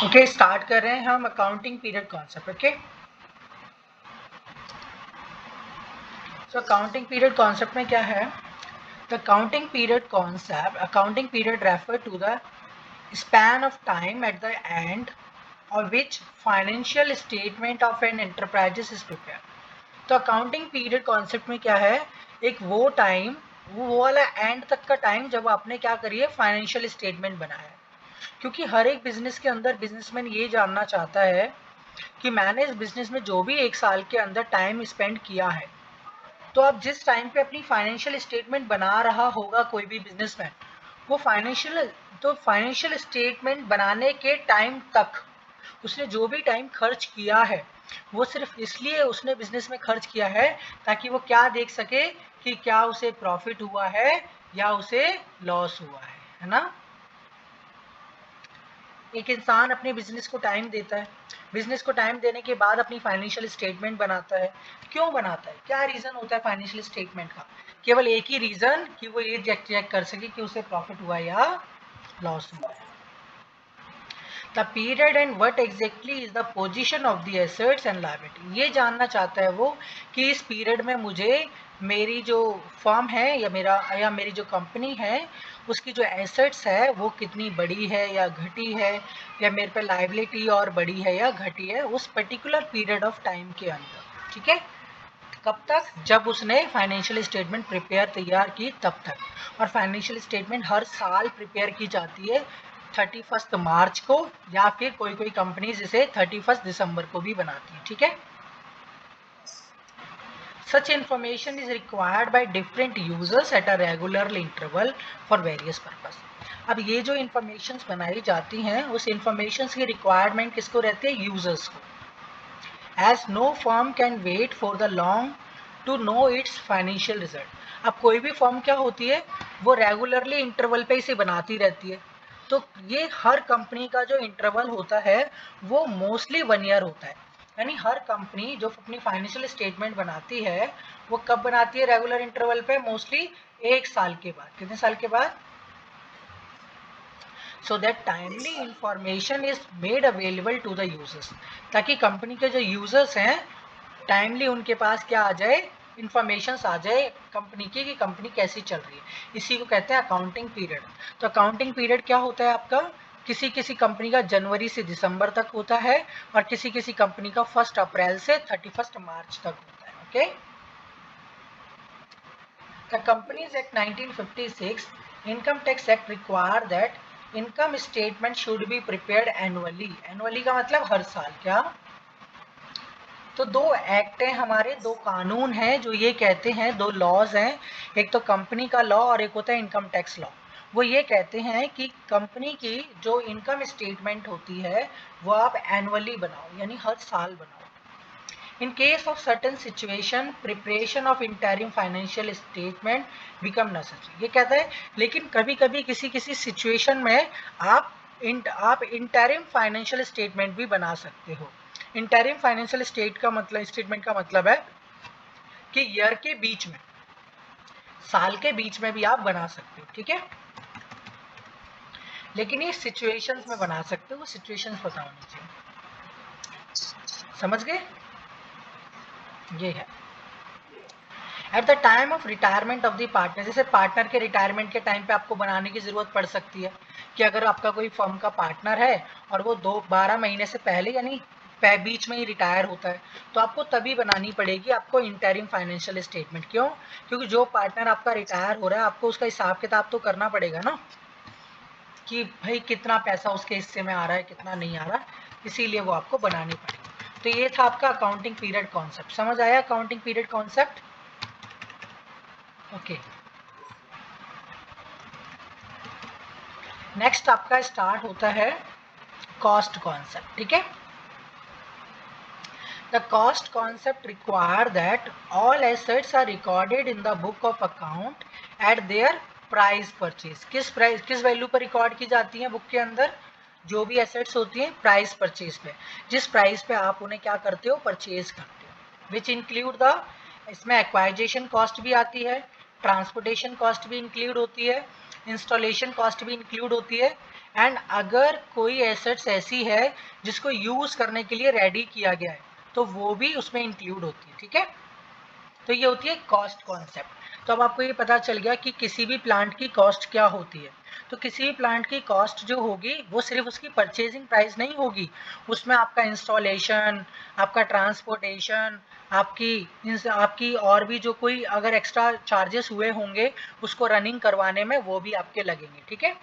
Okay, start कर रहे हैं हम accounting period concept. Okay, so accounting period concept में क्या है? The accounting period concept, accounting period refer to the span of time at the end of which financial statement of an enterprise is prepared। तो accounting period concept में क्या है? एक वो time, वो वाला एंड तक का टाइम जब आपने क्या करिए फाइनेंशियल स्टेटमेंट बनाया है। क्योंकि हर एक बिजनेस के अंदर बिजनेसमैन ये जानना चाहता है कि मैंने इस बिजनेस में जो भी एक साल के अंदर टाइम स्पेंड किया है, तो अब जिस टाइम पे अपनी फाइनेंशियल स्टेटमेंट बना रहा होगा कोई भी बिजनेसमैन, वो फाइनेंशियल स्टेटमेंट बनाने के टाइम तक उसने जो भी टाइम खर्च किया है वो सिर्फ इसलिए उसने बिजनेस में खर्च किया है ताकि वो क्या देख सके कि क्या उसे प्रॉफिट हुआ है या उसे लॉस हुआ है ना। एक इंसान अपने बिजनेस को टाइम देता है, बिजनेस को टाइम देने के बाद अपनी फाइनेंशियल स्टेटमेंट बनाता है। क्यों बनाता है? क्या रीजन होता है फाइनेंशियल स्टेटमेंट का? केवल एक ही रीजन कि वो ये चेक कर सके कि उसे प्रॉफिट हुआ या लॉस हुआ है। The period and what exactly is the position of the assets and liability, ये जानना चाहता है वो कि इस पीरियड में मुझे मेरी जो फर्म है या मेरी जो कंपनी है उसकी जो एसेट्स है वो कितनी बड़ी है या घटी है, या मेरे पे लायबिलिटी और बड़ी है या घटी है उस पर्टिकुलर पीरियड ऑफ टाइम के अंदर। ठीक है, कब तक? जब उसने फाइनेंशियल स्टेटमेंट तैयार की तब तक। और फाइनेंशियल स्टेटमेंट हर साल प्रिपेयर की जाती है 31 मार्च को, या फिर कोई कोई कंपनी जिसे 31 दिसंबर को भी बनाती है। ठीक है, Such information is required by different users at a regular interval for various purpose। अब ये जो इंफॉर्मेशन बनाई जाती हैं उस इंफॉर्मेशन की रिक्वायरमेंट किसको रहती है? यूजर्स को। As no firm can wait for the long to know its financial result। अब कोई भी फर्म क्या होती है, वो रेगुलरली इंटरवल पे इसे बनाती रहती है। तो ये हर कंपनी का जो इंटरवल होता है वो मोस्टली 1 ईयर होता है। यानी हर कंपनी जो अपनी फाइनेंशियल स्टेटमेंट बनाती है वो कब बनाती है? रेगुलर इंटरवल पे, मोस्टली 1 साल के बाद। कितने साल के बाद? So that timely information is made available to the users, ताकि कंपनी के जो यूजर्स हैं टाइमली उनके पास क्या आ जाए? इंफॉर्मेशन आ जाए कंपनी की कि कंपनी कैसी चल रही है। इसी को कहते हैं अकाउंटिंग पीरियड। तो अकाउंटिंग पीरियड क्या होता है आपका? किसी किसी कंपनी का जनवरी से दिसंबर तक होता है और किसी किसी कंपनी का 1 अप्रैल से 31 मार्च तक होता है। Okay, the companies act 1956 income tax act require that income statement should be prepared annually. Annually का मतलब हर साल। क्या? तो 2 एक्ट हैं हमारे, 2 कानून हैं जो ये कहते हैं, 2 लॉज हैं। एक तो कंपनी का लॉ और एक होता है इनकम टैक्स लॉ। वो ये कहते हैं कि कंपनी की जो इनकम स्टेटमेंट होती है वो आप एनुअली बनाओ, यानी हर साल बनाओ। In case of certain situation preparation of interim financial statement become necessary. ये कहता है लेकिन कभी कभी किसी किसी सिचुएशन में आप इंटरिम फाइनेंशियल स्टेटमेंट भी बना सकते हो। इंटरिम फाइनेंशियल स्टेटमेंट का मतलब है कि ईयर के बीच में, साल के बीच में भी आप बना सकते हो। ठीक है, लेकिन ये सिचुएशंस में बना सकते हो, वो सिचुएशंस पता होनी चाहिए। समझ गए? ये है at the time of retirement of the partner. जैसे पार्टनर के रिटायरमेंट के टाइम पे आपको बनाने की जरूरत पड़ सकती है कि अगर आपका कोई फर्म का पार्टनर है और वो 12 महीने से पहले यानी बीच में ही रिटायर होता है, तो आपको तभी बनानी पड़ेगी आपको इंटरिम फाइनेंशियल स्टेटमेंट। क्यों? क्योंकि जो पार्टनर आपका रिटायर हो रहा है आपको उसका हिसाब किताब तो करना पड़ेगा ना, कि भाई कितना पैसा उसके हिस्से में आ रहा है कितना नहीं आ रहा, इसीलिए वो आपको बनानी पड़ेगी। तो ये था आपका अकाउंटिंग पीरियड कॉन्सेप्ट। समझ आया accounting period concept? Okay, next आपका स्टार्ट होता है कॉस्ट कॉन्सेप्ट। ठीक है, the cost concept require that all assets are recorded in the book of account at their price purchase. किस वैल्यू पर रिकॉर्ड की जाती है बुक के अंदर? जो भी एसेट्स होती हैं प्राइस परचेज पे, जिस प्राइस पे आप उन्हें क्या करते हो? परचेज करते हो। विच इंक्लूड द, इसमें एक्वाइजेशन कॉस्ट भी आती है, ट्रांसपोर्टेशन कॉस्ट भी इंक्लूड होती है, इंस्टॉलेशन कॉस्ट भी इंक्लूड होती है, एंड अगर कोई एसेट्स ऐसी है जिसको यूज़ करने के लिए रेडी किया गया है तो वो भी उसमें इंक्लूड होती है। ठीक है, तो ये होती है कॉस्ट कॉन्सेप्ट। तो अब आपको ये पता चल गया कि किसी भी प्लांट की कॉस्ट क्या होती है। तो किसी भी प्लांट की कॉस्ट जो होगी वो सिर्फ उसकी परचेजिंग प्राइस नहीं होगी, उसमें आपका इंस्टॉलेशन, आपका ट्रांसपोर्टेशन, आपकी और भी जो कोई अगर एक्स्ट्रा चार्जेस हुए होंगे उसको रनिंग करवाने में वो भी आपके लगेंगे। ठीक है,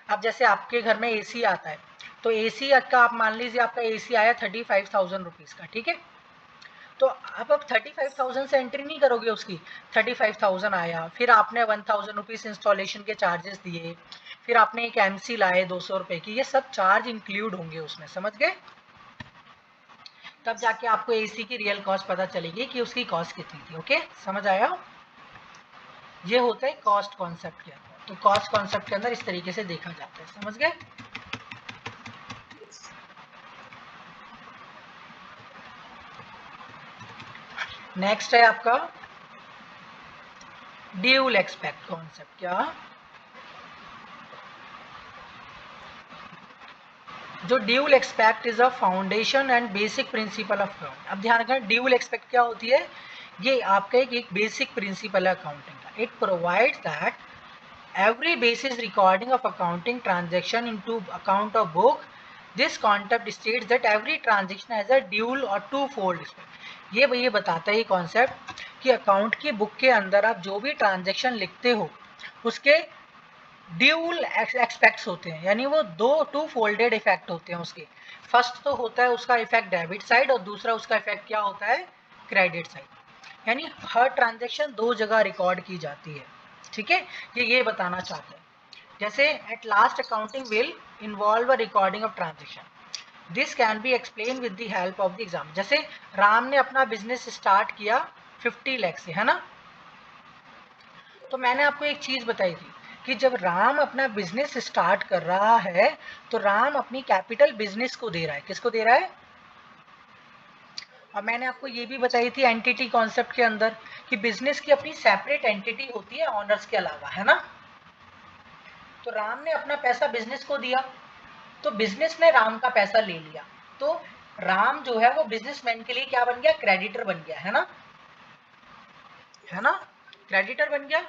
अब जैसे आपके घर में एसी आता है तो एसी का आप मान लीजिए आपका एसी आया 35,000 रुपीज़ का। ठीक है, तो आप 35,000 से एंट्री नहीं करोगे उसकी। 35,000 आया, फिर आपने 1,000 रुपीज़ इंस्टॉलेशन के चार्जेस दिए, फिर आपने एक एमसी लाए 200 रुपये की, ये सब चार्ज इंक्लूड होंगे उसमें, समझ गए? तब जाके आपको एसी की रियल कॉस्ट पता चलेगी कि उसकी कॉस्ट कितनी थी। ओके, समझ आया? ये होता है कॉस्ट कॉन्सेप्ट के अंदर। तो कॉस्ट कॉन्सेप्ट के अंदर इस तरीके से देखा जाता है, समझ गए? नेक्स्ट है आपका ड्यूल एक्सपेक्ट कॉन्सेप्ट। क्या? जो dual expect is a foundation and basic principle of account. अब ध्यान रखना, ड्यूल एक्सपेक्ट क्या होती है? ये आपका एक बेसिक प्रिंसिपल है अकाउंटिंग का। It provides that every basis recording of accounting transaction into account of book. This concept states that every transaction has a dual or two-fold aspect. ये बताता है ये कॉन्सेप्ट कि अकाउंट की बुक के अंदर आप जो भी ट्रांजेक्शन लिखते हो उसके ड्यूल एक्सपेक्ट्स होते हैं, यानी वो दो टू फोल्डेड इफेक्ट होते हैं उसके। फर्स्ट तो होता है उसका इफेक्ट डेबिट साइड और दूसरा उसका इफेक्ट क्या होता है? Credit side. यानी हर ट्रांजेक्शन दो जगह रिकॉर्ड की जाती है। ठीक है, ये बताना चाहते हैं। जैसे at last accounting will involve a recording of transaction. This can be explain with the help of the exam. जैसे राम ने अपना बिजनेस स्टार्ट किया 50 लाख से, है ना? तो मैंने आपको एक चीज बताई थी कि जब राम अपना बिजनेस स्टार्ट कर रहा है तो राम अपनी कैपिटल बिजनेस को दे रहा है। किसको दे रहा है? और मैंने आपको ये भी बताई थी एंटिटी कॉन्सेप्ट के अंदर कि बिजनेस की अपनी सेपरेट एंटिटी होती है ऑनर्स के अलावा, है ना? तो राम ने अपना पैसा बिजनेस को दिया तो बिजनेस ने राम का पैसा ले लिया, तो राम जो है वो बिजनेसमैन के लिए क्या बन गया? क्रेडिटर बन गया, है ना? है ना, क्रेडिटर बन गया।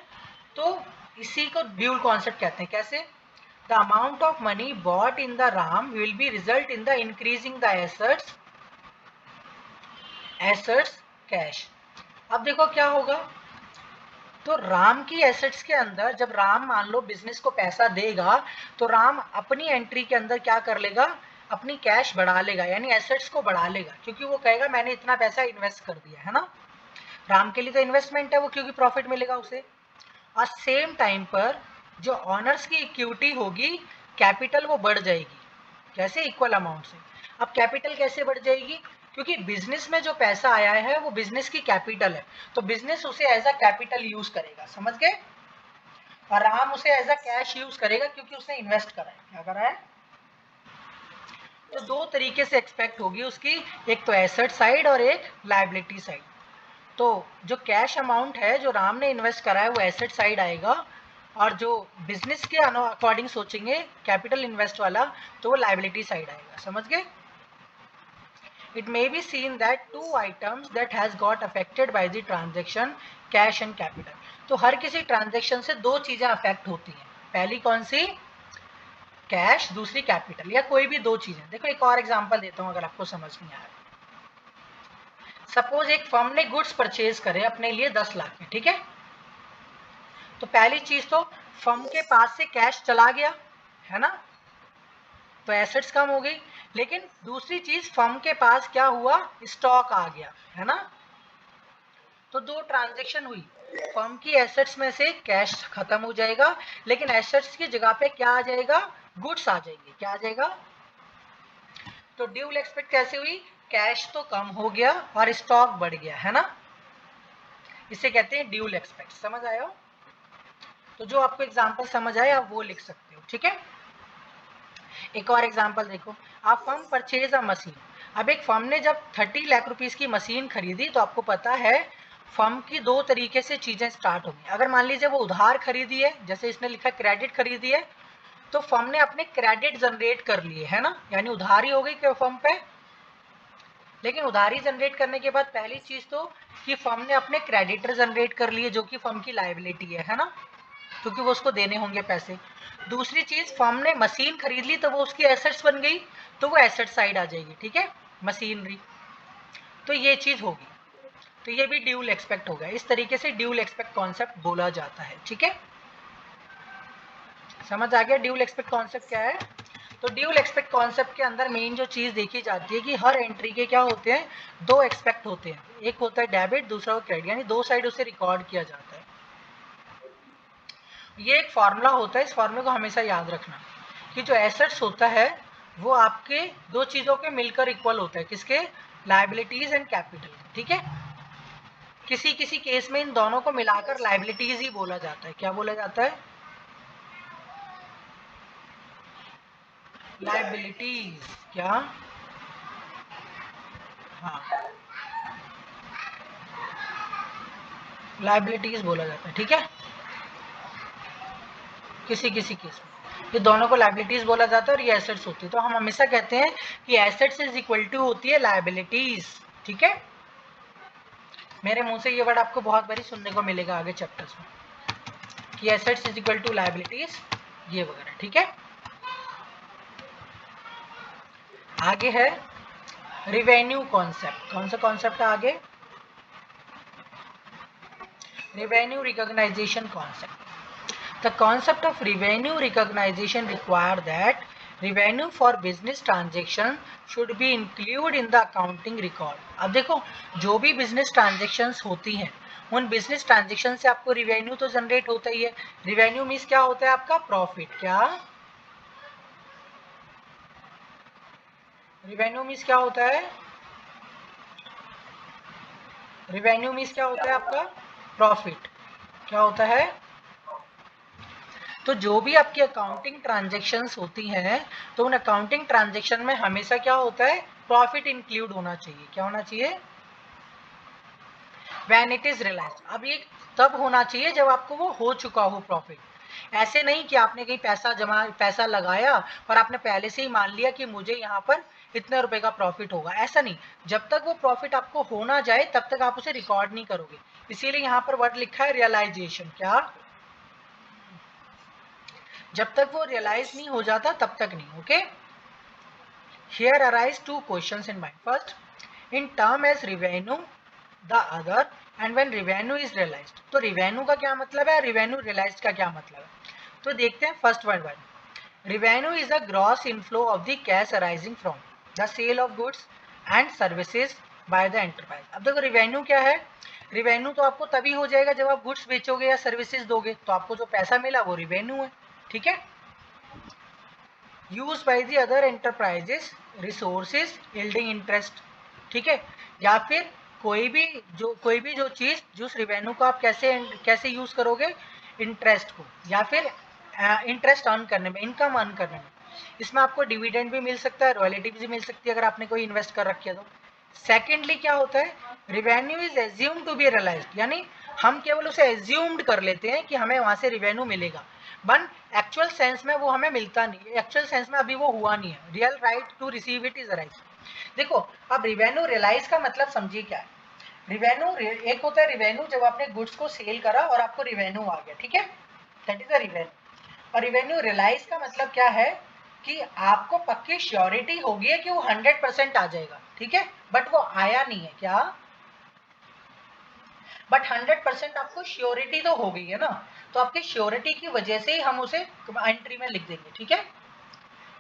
तो इसी को ड्यूल कॉन्सेप्ट कहते हैं। कैसे? The amount of money bought in the ram will be result in the increasing the assets cash. अब देखो क्या होगा, तो राम की एसेट्स के अंदर जब राम मान लो बिजनेस को पैसा देगा तो राम अपनी एंट्री के अंदर क्या कर लेगा? अपनी कैश बढ़ा लेगा, यानी एसेट्स को बढ़ा लेगा, क्योंकि वो कहेगा मैंने इतना पैसा इन्वेस्ट कर दिया, है ना? राम के लिए तो इन्वेस्टमेंट है वो, क्योंकि प्रॉफिट मिलेगा उसे। और सेम टाइम पर जो ऑनर्स की इक्विटी होगी, कैपिटल वो बढ़ जाएगी। कैसे? इक्वल अमाउंट से। अब कैपिटल कैसे बढ़ जाएगी? क्योंकि बिजनेस में जो पैसा आया है वो बिजनेस की कैपिटल है, तो बिजनेस उसे एज अ कैपिटल यूज करेगा, समझ गए? और राम उसे एज अ कैश यूज करेगा क्योंकि उसने इन्वेस्ट करा है। क्या करा है? तो दो तरीके से एक्सपेक्ट होगी उसकी, एक तो एसेट साइड और एक लायबिलिटी साइड। तो जो कैश अमाउंट है जो राम ने इन्वेस्ट करा है वो एसेट साइड आएगा, और जो बिजनेस के अकॉर्डिंग सोचेंगे कैपिटल इन्वेस्ट वाला तो वो लायबिलिटी साइड आएगा, समझ गए? It may be seen that two items that has got affected by the transaction, cash and capital. तो हर किसी ट्रांजेक्शन से दो चीजें अफेक्ट होती हैं। पहली कौन सी? कैश, दूसरी कैपिटल, या कोई भी दो चीजें। देखो एक और एग्जांपल देता हूं अगर आपको समझ में आए। सपोज एक फर्म ने गुड्स परचेज करे अपने लिए 10 लाख में, ठीक है? तो पहली चीज तो फर्म के पास से कैश चला गया, है ना? तो एसेट्स कम हो गई। लेकिन दूसरी चीज फर्म के पास क्या हुआ? स्टॉक आ गया, है ना? तो दो ट्रांजैक्शन हुई, फर्म की एसेट्स में से कैश खत्म हो जाएगा, लेकिन एसेट्स की जगह पे क्या आ जाएगा? गुड्स आ जाएंगे। क्या आ जाएगा? तो ड्यूल एक्सपेक्ट कैसे हुई? कैश तो कम हो गया और स्टॉक बढ़ गया, है ना? इसे कहते हैं ड्यूल एक्सपेक्ट। समझ आया? तो जो आपको एग्जांपल समझ आए आप वो लिख सकते हो, ठीक है? एक और एग्जांपल देखो, आप फर्म परचेज अ मशीन। अब एक फर्म ने जब 30 लाख रुपीस की मशीन खरीदी तो आपको पता है फर्म की दो तरीके से चीजें स्टार्ट होंगी। अगर मान लीजिए वो उधार खरीदी है, जैसे इसने लिखा क्रेडिट खरीदी है, तो फर्म ने अपने क्रेडिट जनरेट कर लिए है ना, यानी उधारी हो गई क्या फर्म पे। लेकिन उधारी जनरेट करने के बाद पहली चीज तो कि फर्म ने अपने क्रेडिटर जनरेट कर लिए, जो कि फर्म की लायबिलिटी है ना, क्योंकि वो उसको देने होंगे पैसे। दूसरी चीज, फर्म ने मशीन खरीद ली तो वो उसकी एसेट्स बन गई, तो वो एसेट साइड आ जाएगी, ठीक है, मशीनरी। तो ये चीज होगी, तो ये भी ड्यूल एक्सपेक्ट होगा। इस तरीके से ड्यूल एक्सपेक्ट कॉन्सेप्ट बोला जाता है, ठीक है। समझ आ गया ड्यूल एक्सपेक्ट कॉन्सेप्ट क्या है। तो ड्यूल एक्सपेक्ट कॉन्सेप्ट के अंदर मेन जो चीज देखी जाती है कि हर एंट्री के क्या होते हैं, दो एक्सपेक्ट होते हैं, एक होता है डेबिट, दूसरा क्रेडिट, यानी दो साइड उसे रिकॉर्ड किया जाता है। ये एक फार्मूला होता है, इस फार्मूले को हमेशा याद रखना कि जो एसेट्स होता है वो आपके दो चीजों के मिलकर इक्वल होता है, किसके, लायबिलिटीज एंड कैपिटल, ठीक है। किसी किसी केस में इन दोनों को मिलाकर लायबिलिटीज ही बोला जाता है। क्या बोला जाता है, लायबिलिटीज। क्या, हाँ, लायबिलिटीज बोला जाता है, ठीक है। किसी किसी केस में ये दोनों को लायबिलिटीज बोला जाता है और ये एसेट्स होती है। तो हम हमेशा कहते हैं कि एसेट्स इज इक्वल टू होती है लायबिलिटीज, ठीक है। मेरे मुंह से ये वर्ड आपको बहुत बारी सुनने को मिलेगा आगे चैप्टर्स में कि assets is equal to liabilities, ये वगैरह, ठीक है। आगे है रिवेन्यू कॉन्सेप्ट। कौन सा कॉन्सेप्ट है आगे, revenue recognition concept. The concept of revenue recognition require that revenue for business transaction should be included in the accounting record. अब देखो, जो भी बिजनेस ट्रांजेक्शन्स होती हैं, उन बिजनेस ट्रांजेक्शन से आपको रिवेन्यू तो जनरेट होता ही है। रिवेन्यू मीन्स क्या होता है आपका, प्रॉफिट। क्या, रिवेन्यू मीन्स क्या होता है, रिवेन्यू मीन्स क्या होता है आपका, प्रॉफिट। क्या होता है, तो जो भी आपकी अकाउंटिंग ट्रांजैक्शंस होती हैं, तो उन अकाउंटिंग ट्रांजैक्शन में हमेशा क्या होता है, प्रॉफिट इंक्लूड होना चाहिए। क्या होना चाहिए, व्हेन इट इज रियलाइज्ड। अब ये तब होना चाहिए जब आपको वो हो चुका हो प्रॉफिट। ऐसे नहीं कि आपने कहीं पैसा लगाया और आपने पहले से ही मान लिया कि मुझे यहाँ पर इतने रुपए का प्रॉफिट होगा, ऐसा नहीं। जब तक वो प्रॉफिट आपको हो ना जाए तब तक आप उसे रिकॉर्ड नहीं करोगे। इसीलिए यहाँ पर वर्ड लिखा है रियलाइजेशन। क्या, जब तक वो रियलाइज नहीं हो जाता तब तक नहीं, okay. Here arise two questions in mind. First, in term as revenue, the other, and when revenue is realized. तो revenue का क्या मतलब है, revenue realized का क्या मतलब है। तो देखते हैं first word. Revenue is the gross inflow of the cash arising from the sale of goods and services by the enterprise. अब देखो revenue क्या है, revenue तो आपको तभी हो जाएगा जब आप गुड्स बेचोगे या सर्विसेज दोगे, तो आपको जो पैसा मिला वो revenue है, ठीक है। Use by the other enterprises resources yielding interest, ठीक है। या फिर कोई भी जो चीज, जिस रिवेन्यू को आप कैसे कैसे यूज करोगे, इंटरेस्ट को, या फिर इंटरेस्ट अर्न करने में, इनकम अर्न करने में। इसमें आपको डिविडेंड भी मिल सकता है, रॉयल्टी भी मिल सकती है अगर आपने कोई इन्वेस्ट कर रखी है तो। सेकेंडली क्या होता है, revenue is assume to be realised, यानी हम केवल उसे एज्यूम्ड कर लेते हैं कि हमें वहां से रिवेन्यू मिलेगा, बट एक्चुअल सेंस में वो हमें मिलता नहीं है, एक्चुअल सेंस में अभी वो हुआ नहीं है। Real right to receive it is arise. देखो, अब रिवेन्यू रियलाइज का मतलब समझिए क्या है। रिवेन्यू एक होता है रिवेन्यू जब आपने गुड्स को सेल करा और आपको रिवेन्यू आ गया, ठीक है, दैट इज अ रिवेन्यू। और रिवेन्यू रियलाइज का मतलब क्या है कि आपको पक्की श्योरिटी होगी है कि वो 100% आ जाएगा, ठीक है, बट वो आया नहीं है। क्या, बट 100% आपको श्योरिटी तो हो गई है ना, तो आपकी श्योरिटी की वजह से ही हम उसे एंट्री में लिख देंगे, ठीक है।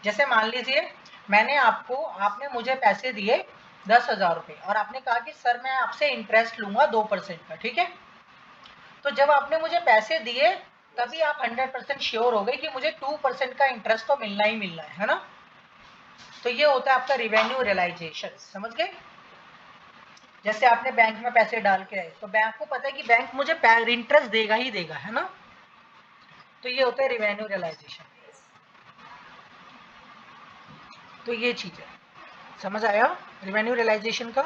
जैसे मान लीजिए आपने मुझे पैसे दिए 10,000 रुपए और आपने कहा कि सर मैं आपसे इंटरेस्ट लूंगा 2% का, ठीक है। तो जब आपने मुझे पैसे दिए तभी आप 100% श्योर हो गए कि मुझे 2% का इंटरेस्ट तो मिलना ही मिलना है ना। तो ये होता है आपका रिवेन्यू रियलाइजेशन, समझ गए। जैसे आपने बैंक में पैसे डाल के आए तो बैंक को पता है कि बैंक मुझे इंटरेस्ट देगा ही देगा, है ना। तो ये होता है रिवेन्यू रियलाइजेशन। तो ये चीज है, समझ आया रिवेन्यू रियलाइजेशन का।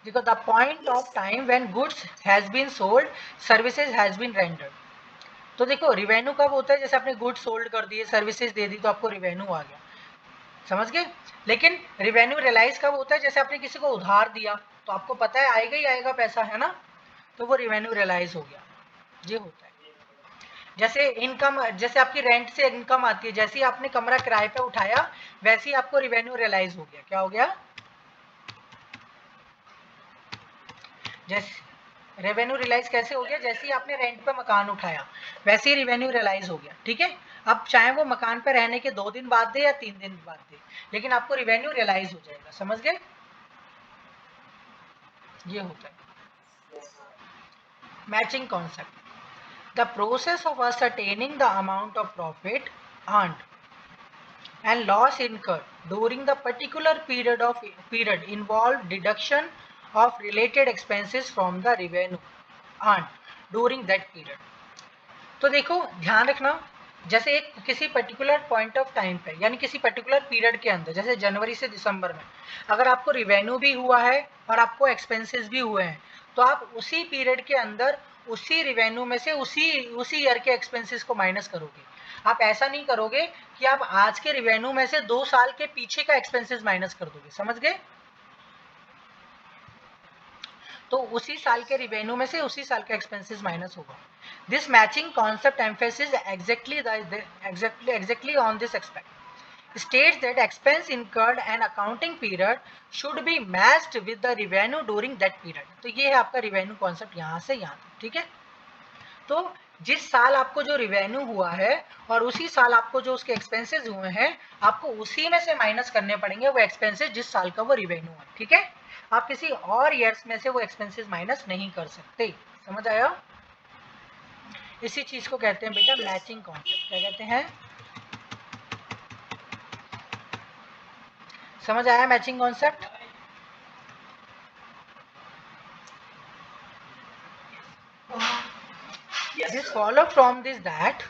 देखो the point of time when goods has been sold, services has been rendered. तो देखो रिवेन्यू कब होता है, जैसे आपने गुड्स सोल्ड कर दिए, सर्विसेज दे दी तो आपको रिवेन्यू आ गया, समझ गए। लेकिन रिवेन्यू रियलाइज कब होता है, जैसे आपने किसी को उधार दिया तो आपको पता है आएगा ही आएगा पैसा, है ना, तो वो रिवेन्यू रियलाइज हो गया, ये होता है। जैसे इनकम, जैसे आपकी रेंट से इनकम आती है, जैसे ही आपने कमरा किराए पे उठाया वैसे ही आपको रिवेन्यू रियलाइज हो गया। क्या हो गया, जैसे रेवेन्यू रियलाइज कैसे हो गया, जैसे ही आपने रेंट पे मकान उठाया वैसे ही रिवेन्यू रियलाइज हो गया, ठीक है। अब चाहे वो मकान पे रहने के 2 दिन बाद दे या 3 दिन बाद दे, लेकिन आपको रिवेन्यू रियलाइज हो जाएगा, समझ गए, ये होता है matching concept. The process of ascertaining the amount of profit earned and loss incurred during the particular period involve deduction of related expenses from the revenue earned during that period। तो देखो ध्यान रखना, जैसे एक किसी पर्टिकुलर पॉइंट ऑफ टाइम पे यानी किसी पर्टिकुलर पीरियड के अंदर, जैसे जनवरी से दिसंबर में अगर आपको रिवेन्यू भी हुआ है और आपको एक्सपेंसेस भी हुए हैं, तो आप उसी पीरियड के अंदर उसी रिवेन्यू में से उसी ईयर के एक्सपेंसेस को माइनस करोगे। आप ऐसा नहीं करोगे कि आप आज के रिवेन्यू में से 2 साल के पीछे का एक्सपेंसेस माइनस कर दोगे, समझ गए। तो उसी साल के रिवेन्यू में से उसी साल का एक्सपेंसेस माइनस होगा। This matching concept emphasis exactly on this aspect, states that expense incurred and accounting period should be matched with the revenue during that period। तो ये है आपका रिवेन्यू कॉन्सेप्ट यहाँ से यहाँ तक, ठीक है। तो जिस साल आपको जो रिवेन्यू हुआ है और उसी साल आपको जो उसके एक्सपेंसेस हुए हैं, आपको उसी में से माइनस करने पड़ेंगे वो एक्सपेंसेस जिस साल का वो रिवेन्यू है, ठीक है। आप किसी और ईयर्स में से वो एक्सपेंसेस माइनस नहीं कर सकते, समझ आया। इसी चीज को कहते हैं बेटा मैचिंग कॉन्सेप्ट। क्या कहते हैं, समझ आया matching concept. This follow from this that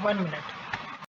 one minute